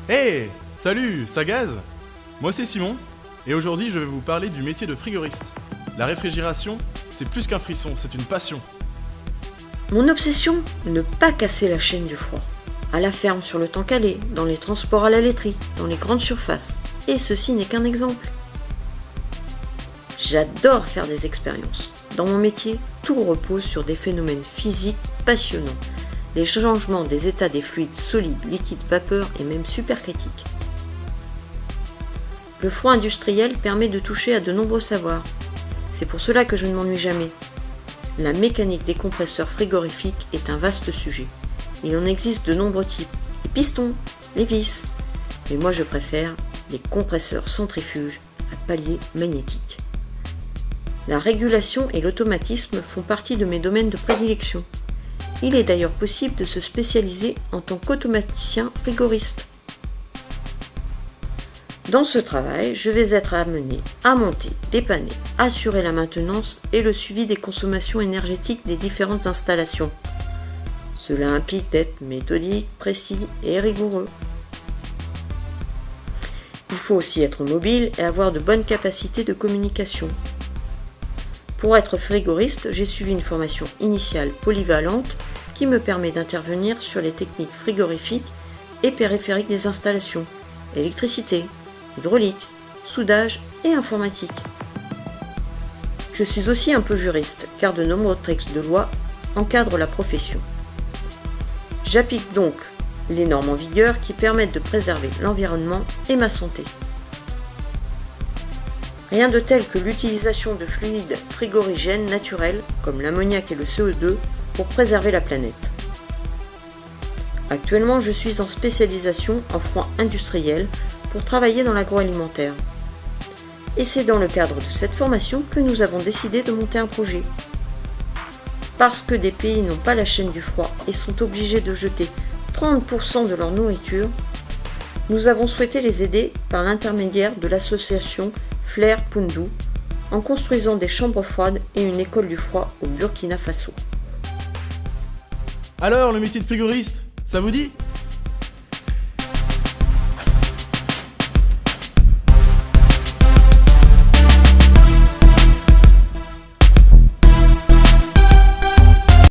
Hey, salut, ça gaze? Moi c'est Simon, et aujourd'hui je vais vous parler du métier de frigoriste. La réfrigération, c'est plus qu'un frisson, c'est une passion. Mon obsession, ne pas casser la chaîne du froid. À la ferme, sur le temps calé, dans les transports à la laiterie, dans les grandes surfaces. Et ceci n'est qu'un exemple. J'adore faire des expériences. Dans mon métier, tout repose sur des phénomènes physiques passionnants. Les changements des états des fluides solides, liquides, vapeur et même supercritiques. Le froid industriel permet de toucher à de nombreux savoirs. C'est pour cela que je ne m'ennuie jamais. La mécanique des compresseurs frigorifiques est un vaste sujet. Il en existe de nombreux types, les pistons, les vis, mais moi je préfère les compresseurs centrifuges à palier magnétique. La régulation et l'automatisme font partie de mes domaines de prédilection. Il est d'ailleurs possible de se spécialiser en tant qu'automaticien frigoriste. Dans ce travail, je vais être amené à monter, dépanner, assurer la maintenance et le suivi des consommations énergétiques des différentes installations. Cela implique d'être méthodique, précis et rigoureux. Il faut aussi être mobile et avoir de bonnes capacités de communication. Pour être frigoriste, j'ai suivi une formation initiale polyvalente qui me permet d'intervenir sur les techniques frigorifiques et périphériques des installations, électricité, hydraulique, soudage et informatique. Je suis aussi un peu juriste, car de nombreux textes de loi encadrent la profession. J'applique donc les normes en vigueur qui permettent de préserver l'environnement et ma santé. Rien de tel que l'utilisation de fluides frigorigènes naturels comme l'ammoniac et le CO2 pour préserver la planète. Actuellement, je suis en spécialisation en froid industriel pour travailler dans l'agroalimentaire. Et c'est dans le cadre de cette formation que nous avons décidé de monter un projet. Parce que des pays n'ont pas la chaîne du froid et sont obligés de jeter 30% de leur nourriture, nous avons souhaité les aider par l'intermédiaire de l'association Flair Poundou en construisant des chambres froides et une école du froid au Burkina Faso. Alors, le métier de frigoriste, ça vous dit?